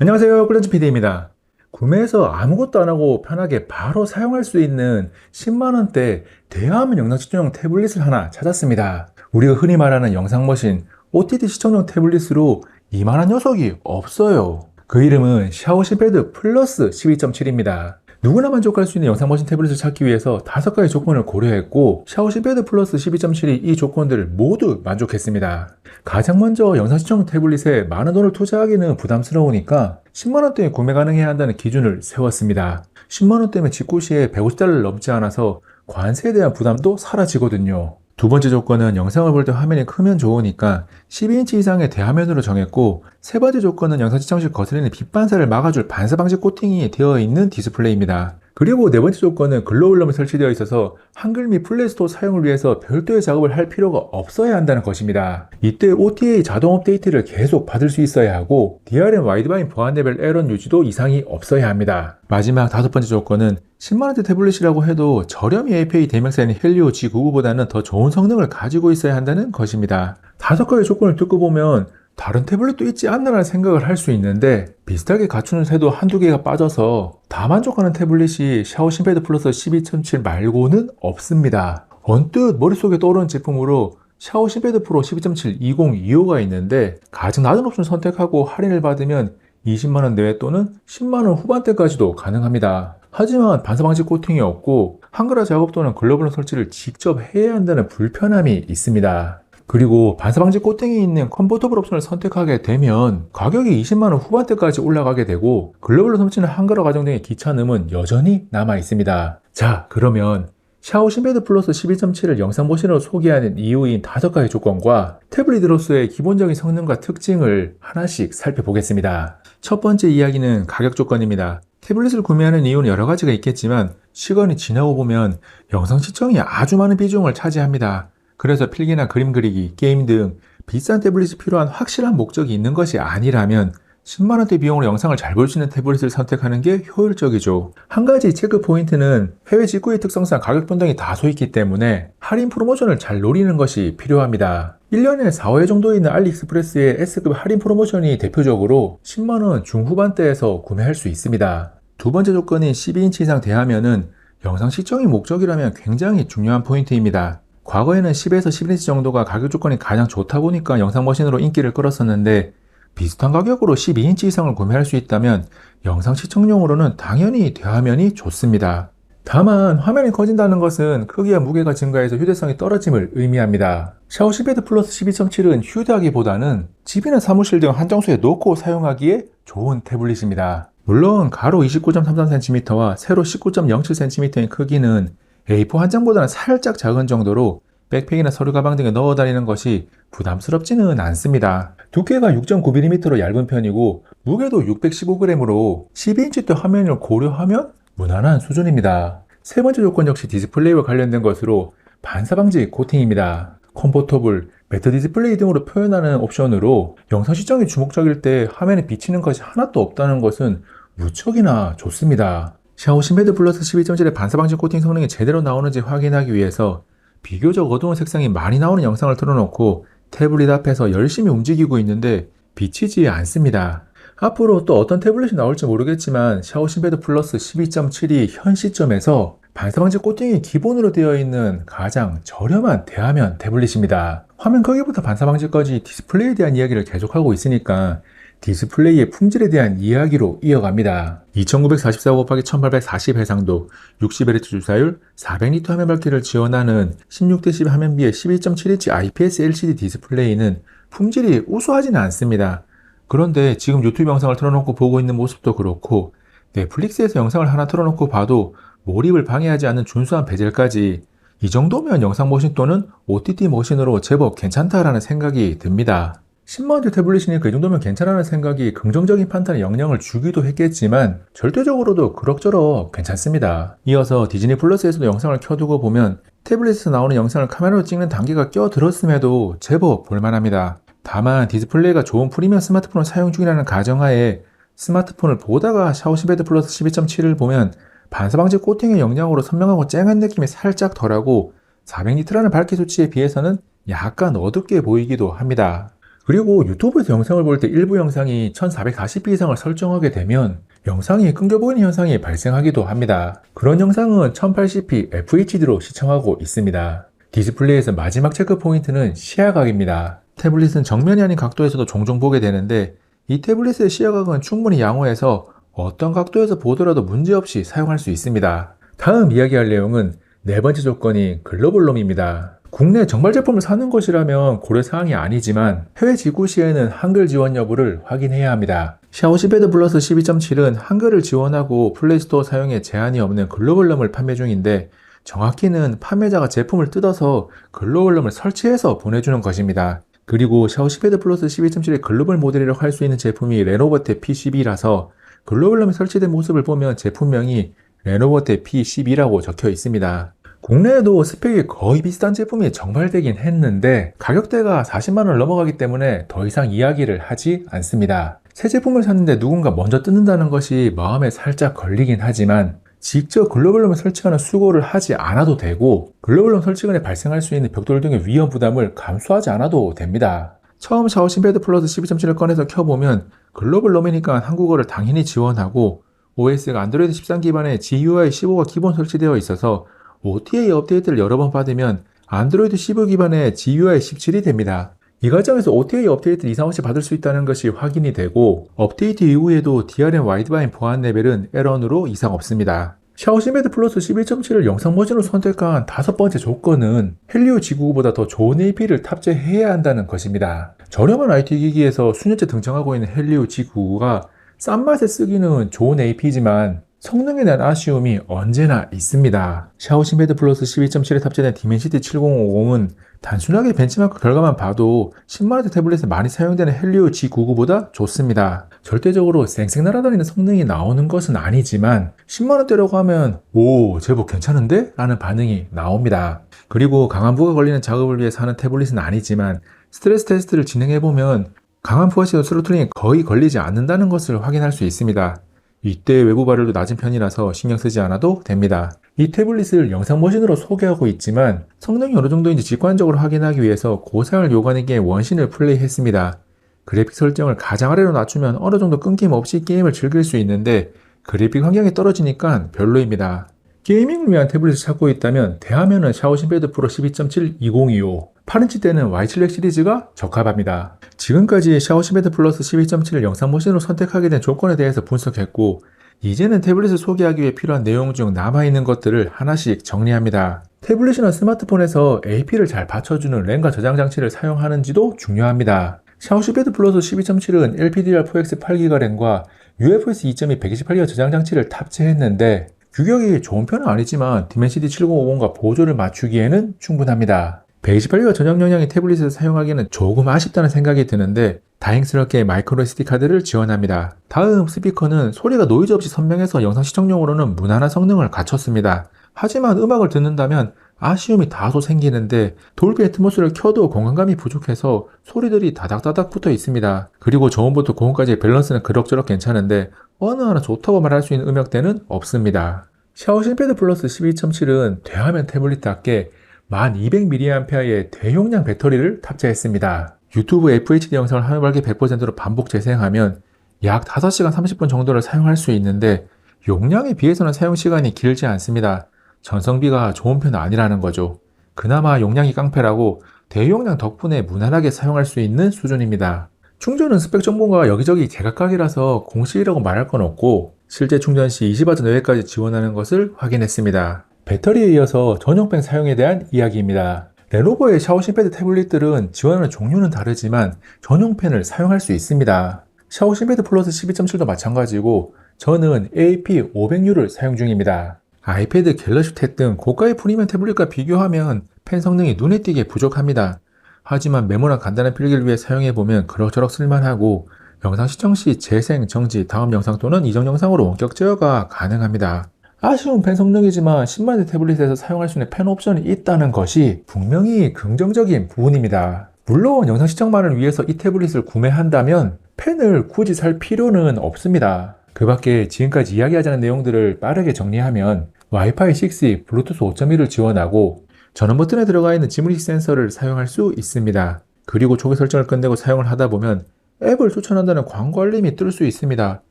안녕하세요. 꿀렌즈 PD입니다. 구매해서 아무것도 안 하고 편하게 바로 사용할 수 있는 10만원대 대화면 영상 시청용 태블릿을 하나 찾았습니다. 우리가 흔히 말하는 영상머신, OTT 시청용 태블릿으로 이만한 녀석이 없어요. 그 이름은 샤오시패드 플러스 12.7입니다. 누구나 만족할 수 있는 영상머신 태블릿을 찾기 위해서 5가지 조건을 고려했고 샤오시패드 플러스 12.7이 이 조건들을 모두 만족했습니다. 가장 먼저 영상 시청 태블릿에 많은 돈을 투자하기는 부담스러우니까 10만원대에 구매 가능해야 한다는 기준을 세웠습니다. 10만원대면 직구 시에 150달러를 넘지 않아서 관세에 대한 부담도 사라지거든요. 두 번째 조건은 영상을 볼 때 화면이 크면 좋으니까 12인치 이상의 대화면으로 정했고, 세 번째 조건은 영상 시청 시 거슬리는 빛 반사를 막아줄 반사 방지 코팅이 되어 있는 디스플레이입니다. 그리고 네 번째 조건은 글로벌럼이 설치되어 있어서 한글 및 플레이스토어 사용을 위해서 별도의 작업을 할 필요가 없어야 한다는 것입니다. 이때 OTA 자동 업데이트를 계속 받을 수 있어야 하고 DRM 와이드바인 보안 레벨 L1 유지도 이상이 없어야 합니다. 마지막 다섯 번째 조건은 10만원대 태블릿이라고 해도 저렴이 APA 대명사인 헬리오 G99보다는 더 좋은 성능을 가지고 있어야 한다는 것입니다. 5가지 조건을 듣고 보면 다른 태블릿도 있지 않나라는 생각을 할 수 있는데 비슷하게 갖추는 새도 한두 개가 빠져서 다 만족하는 태블릿이 샤오시패드 플러스 12.7 말고는 없습니다. 언뜻 머릿속에 떠오르는 제품으로 샤오시패드 프로 12.7 2025가 있는데 가장 낮은 옵션 선택하고 할인을 받으면 20만원 내외 또는 10만원 후반대까지도 가능합니다. 하지만 반사 방지 코팅이 없고 한글화 작업 또는 글로벌 설치를 직접 해야 한다는 불편함이 있습니다. 그리고 반사 방지 코팅이 있는 컴포터블 옵션을 선택하게 되면 가격이 20만원 후반대까지 올라가게 되고 글로벌로 설치는 한글화 과정 등의 귀찮음은 여전히 남아 있습니다. 자, 그러면 샤오시패드 플러스 12.7을 영상 머신으로 소개하는 이유인 5가지 조건과 태블릿으로서의 기본적인 성능과 특징을 하나씩 살펴보겠습니다. 첫 번째 이야기는 가격 조건입니다. 태블릿을 구매하는 이유는 여러 가지가 있겠지만 시간이 지나고 보면 영상 시청이 아주 많은 비중을 차지합니다. 그래서 필기나 그림 그리기, 게임 등 비싼 태블릿이 필요한 확실한 목적이 있는 것이 아니라면 10만원대 비용으로 영상을 잘 볼 수 있는 태블릿을 선택하는 게 효율적이죠. 한 가지 체크 포인트는 해외 직구의 특성상 가격 변동이 다소 있기 때문에 할인 프로모션을 잘 노리는 것이 필요합니다. 1년에 4, 5회 정도 있는 알리익스프레스의 S급 할인 프로모션이 대표적으로 10만원 중후반대에서 구매할 수 있습니다. 두 번째 조건인 12인치 이상 대화면은 영상 시청이 목적이라면 굉장히 중요한 포인트입니다. 과거에는 10에서 11인치 정도가 가격 조건이 가장 좋다 보니까 영상 머신으로 인기를 끌었었는데 비슷한 가격으로 12인치 이상을 구매할 수 있다면 영상 시청용으로는 당연히 대화면이 좋습니다. 다만 화면이 커진다는 것은 크기와 무게가 증가해서 휴대성이 떨어짐을 의미합니다. 샤오시패드 플러스 12.7은 휴대하기보다는 집이나 사무실 등 한정수에 놓고 사용하기에 좋은 태블릿입니다. 물론 가로 29.33cm와 세로 19.07cm의 크기는 A4 한 장보다는 살짝 작은 정도로 백팩이나 서류 가방 등에 넣어 다니는 것이 부담스럽지는 않습니다. 두께가 6.9mm로 얇은 편이고 무게도 615g으로 12인치대 화면을 고려하면 무난한 수준입니다. 세 번째 조건 역시 디스플레이와 관련된 것으로 반사 방지 코팅입니다. 컴포터블, 매트 디스플레이 등으로 표현하는 옵션으로 영상 시청이 주목적일 때 화면에 비치는 것이 하나도 없다는 것은 무척이나 좋습니다. 샤오시패드 플러스 12.7의 반사 방지 코팅 성능이 제대로 나오는지 확인하기 위해서 비교적 어두운 색상이 많이 나오는 영상을 틀어놓고 태블릿 앞에서 열심히 움직이고 있는데 비치지 않습니다. 앞으로 또 어떤 태블릿이 나올지 모르겠지만 샤오시패드 플러스 12.7이 현 시점에서 반사 방지 코팅이 기본으로 되어 있는 가장 저렴한 대화면 태블릿입니다. 화면 크기부터 반사 방지까지 디스플레이에 대한 이야기를 계속하고 있으니까 디스플레이의 품질에 대한 이야기로 이어갑니다. 2944 곱하기 1840 해상도, 60Hz 주사율, 400니트 화면 밝기를 지원하는 16:10 화면비의 12.7인치 IPS LCD 디스플레이는 품질이 우수하지는 않습니다. 그런데 지금 유튜브 영상을 틀어놓고 보고 있는 모습도 그렇고 넷플릭스에서 영상을 하나 틀어놓고 봐도 몰입을 방해하지 않는 준수한 베젤까지 이 정도면 영상 머신 또는 OTT 머신으로 제법 괜찮다라는 생각이 듭니다. 10만원대 태블릿이니까 이 정도면 괜찮다는 생각이 긍정적인 판단에 영향을 주기도 했겠지만 절대적으로도 그럭저럭 괜찮습니다. 이어서 디즈니 플러스에서도 영상을 켜두고 보면 태블릿에서 나오는 영상을 카메라로 찍는 단계가 껴들었음에도 제법 볼만합니다. 다만 디스플레이가 좋은 프리미엄 스마트폰을 사용 중이라는 가정하에 스마트폰을 보다가 샤오시패드 플러스 12.7을 보면 반사 방지 코팅의 영향으로 선명하고 쨍한 느낌이 살짝 덜하고 400니트라는 밝기 수치에 비해서는 약간 어둡게 보이기도 합니다. 그리고 유튜브에서 영상을 볼 때 일부 영상이 1440p 이상을 설정하게 되면 영상이 끊겨 보이는 현상이 발생하기도 합니다. 그런 영상은 1080p FHD로 시청하고 있습니다. 디스플레이에서 마지막 체크 포인트는 시야각입니다. 태블릿은 정면이 아닌 각도에서도 종종 보게 되는데 이 태블릿의 시야각은 충분히 양호해서 어떤 각도에서 보더라도 문제없이 사용할 수 있습니다. 다음 이야기할 내용은 네 번째 조건이 글로벌롬입니다. 국내 정발 제품을 사는 것이라면 고려사항이 아니지만 해외 지구 시에는 한글 지원 여부를 확인해야 합니다. 샤오시 패드 플러스 12.7은 한글을 지원하고 플레이스토어 사용에 제한이 없는 글로벌럼을 판매 중인데 정확히는 판매자가 제품을 뜯어서 글로벌럼을 설치해서 보내주는 것입니다. 그리고 샤오시 패드 플러스 12.7의 글로벌 모델이라고 할 수 있는 제품이 레노버테 P12라서 글로벌럼이 설치된 모습을 보면 제품명이 레노버테 P12라고 적혀 있습니다. 국내에도 스펙이 거의 비슷한 제품이 정발되긴 했는데 가격대가 40만원을 넘어가기 때문에 더 이상 이야기를 하지 않습니다. 새 제품을 샀는데 누군가 먼저 뜯는다는 것이 마음에 살짝 걸리긴 하지만 직접 글로벌럼을 설치하는 수고를 하지 않아도 되고 글로벌럼 설치간에 발생할 수 있는 벽돌 등의 위험 부담을 감수하지 않아도 됩니다. 처음 샤오시 패드 플러스 12.7을 꺼내서 켜보면 글로벌럼이니까 한국어를 당연히 지원하고 OS가 안드로이드 13 기반의 GUI 15가 기본 설치되어 있어서 OTA 업데이트를 여러 번 받으면 안드로이드 15 기반의 GUI 17이 됩니다. 이 과정에서 OTA 업데이트 이상 없이 받을 수 있다는 것이 확인이 되고 업데이트 이후에도 DRM 와이드바인 보안 레벨은 에런으로 이상 없습니다. 샤오시 패드 플러스 11.7을 영상 버전으로 선택한 다섯 번째 조건은 헬리오 G99보다 더 좋은 AP를 탑재해야 한다는 것입니다. 저렴한 IT 기기에서 수년째 등장하고 있는 헬리오 G99가 싼 맛에 쓰기는 좋은 AP지만 성능에 대한 아쉬움이 언제나 있습니다. 샤오시 패드 플러스 12.7에 탑재된 디멘시티 7050은 단순하게 벤치마크 결과만 봐도 10만원대 태블릿에 많이 사용되는 헬리오 G99보다 좋습니다. 절대적으로 쌩쌩 날아다니는 성능이 나오는 것은 아니지만 10만원대라고 하면 오 제법 괜찮은데? 라는 반응이 나옵니다. 그리고 강한 부가 걸리는 작업을 위해서 하는 태블릿은 아니지만 스트레스 테스트를 진행해보면 강한 부하 시도 스로틀링이 거의 걸리지 않는다는 것을 확인할 수 있습니다. 이때 외부 발열도 낮은 편이라서 신경 쓰지 않아도 됩니다. 이 태블릿을 영상 머신으로 소개하고 있지만 성능이 어느 정도인지 직관적으로 확인하기 위해서 고사양을 요구하는 게임 원신을 플레이했습니다. 그래픽 설정을 가장 아래로 낮추면 어느 정도 끊김없이 게임을 즐길 수 있는데 그래픽 환경이 떨어지니까 별로입니다. 게이밍을 위한 태블릿을 찾고 있다면 대하면은 샤오시 패드 프로 12.7 2025 8인치대는 Y7X 시리즈가 적합합니다. 지금까지 샤오시 패드 플러스 12.7을 영상 머신으로 선택하게 된 조건에 대해서 분석했고 이제는 태블릿을 소개하기 위해 필요한 내용 중 남아있는 것들을 하나씩 정리합니다. 태블릿이나 스마트폰에서 AP를 잘 받쳐주는 램과 저장 장치를 사용하는지도 중요합니다. 샤오시 패드 플러스 12.7은 LPDDR4X 8GB 램과 UFS 2.2 128GB 저장 장치를 탑재했는데 규격이 좋은 편은 아니지만 디멘시티 7050과 보조를 맞추기에는 충분합니다. 128GB 저장 용량의 태블릿에서 사용하기에는 조금 아쉽다는 생각이 드는데 다행스럽게 마이크로 SD 카드를 지원합니다. 다음 스피커는 소리가 노이즈 없이 선명해서 영상 시청용으로는 무난한 성능을 갖췄습니다. 하지만 음악을 듣는다면 아쉬움이 다소 생기는데 돌비 애트모스를 켜도 공간감이 부족해서 소리들이 다닥다닥 붙어 있습니다. 그리고 저음부터 고음까지의 밸런스는 그럭저럭 괜찮은데 어느 하나 좋다고 말할 수 있는 음역대는 없습니다. 샤오시 패드 플러스 12.7은 대화면 태블릿답게 1200mAh의 대용량 배터리를 탑재했습니다. 유튜브 FHD 영상을 하늘발기 100%로 반복 재생하면 약 5시간 30분 정도를 사용할 수 있는데 용량에 비해서는 사용시간이 길지 않습니다. 전성비가 좋은 편은 아니라는 거죠. 그나마 용량이 깡패라고 대용량 덕분에 무난하게 사용할 수 있는 수준입니다. 충전은 스펙 정보가 여기저기 제각각이라서 공식이라고 말할 건 없고 실제 충전 시 20W 내외까지 지원하는 것을 확인했습니다. 배터리에 이어서 전용펜 사용에 대한 이야기입니다. 레노버의 샤오시 패드 태블릿들은 지원하는 종류는 다르지만 전용펜을 사용할 수 있습니다. 샤오시 패드 플러스 12.7도 마찬가지고 저는 AP500U를 사용 중입니다. 아이패드, 갤럭시 탭 등 고가의 프리미엄 태블릿과 비교하면 펜 성능이 눈에 띄게 부족합니다. 하지만 메모나 간단한 필기를 위해 사용해보면 그럭저럭 쓸만하고 영상 시청 시 재생, 정지, 다음 영상 또는 이전 영상으로 원격 제어가 가능합니다. 아쉬운 펜 성능이지만 10만원대 태블릿에서 사용할 수 있는 펜 옵션이 있다는 것이 분명히 긍정적인 부분입니다. 물론 영상 시청만을 위해서 이 태블릿을 구매한다면 펜을 굳이 살 필요는 없습니다. 그 밖에 지금까지 이야기하지 않은 내용들을 빠르게 정리하면 와이파이 6, 블루투스 5.1을 지원하고 전원 버튼에 들어가 있는 지문인식 센서를 사용할 수 있습니다. 그리고 초기 설정을 끝내고 사용을 하다 보면 앱을 추천한다는 광고 알림이 뜰 수 있습니다.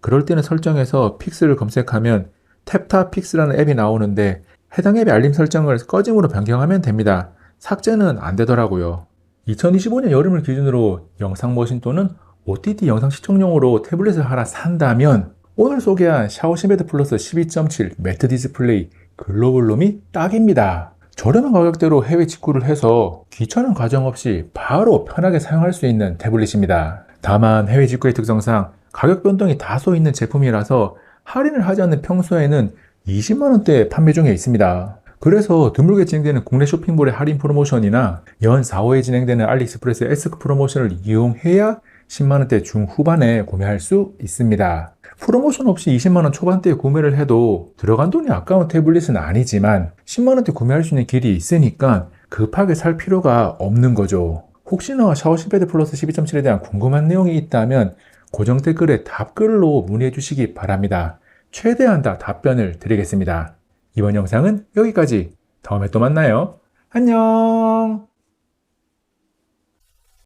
그럴 때는 설정에서 픽스를 검색하면 탭타픽스라는 앱이 나오는데 해당 앱의 알림 설정을 꺼짐으로 변경하면 됩니다. 삭제는 안 되더라고요. 2025년 여름을 기준으로 영상 머신 또는 OTT 영상 시청용으로 태블릿을 하나 산다면 오늘 소개한 샤오시베드 플러스 12.7 매트 디스플레이 글로벌룸이 딱입니다. 저렴한 가격대로 해외 직구를 해서 귀찮은 과정 없이 바로 편하게 사용할 수 있는 태블릿입니다. 다만 해외 직구의 특성상 가격 변동이 다소 있는 제품이라서 할인을 하지 않는 평소에는 20만원대 판매 중에 있습니다. 그래서 드물게 진행되는 국내 쇼핑몰의 할인 프로모션이나 연 4, 5회 진행되는 알리익스프레스 에스크 프로모션을 이용해야 10만원대 중후반에 구매할 수 있습니다. 프로모션 없이 20만원 초반대에 구매를 해도 들어간 돈이 아까운 태블릿은 아니지만 10만원대 구매할 수 있는 길이 있으니까 급하게 살 필요가 없는 거죠. 혹시나 샤오시베드 플러스 12.7에 대한 궁금한 내용이 있다면 고정 댓글에 답글로 문의해 주시기 바랍니다. 최대한 다 답변을 드리겠습니다. 이번 영상은 여기까지. 다음에 또 만나요. 안녕!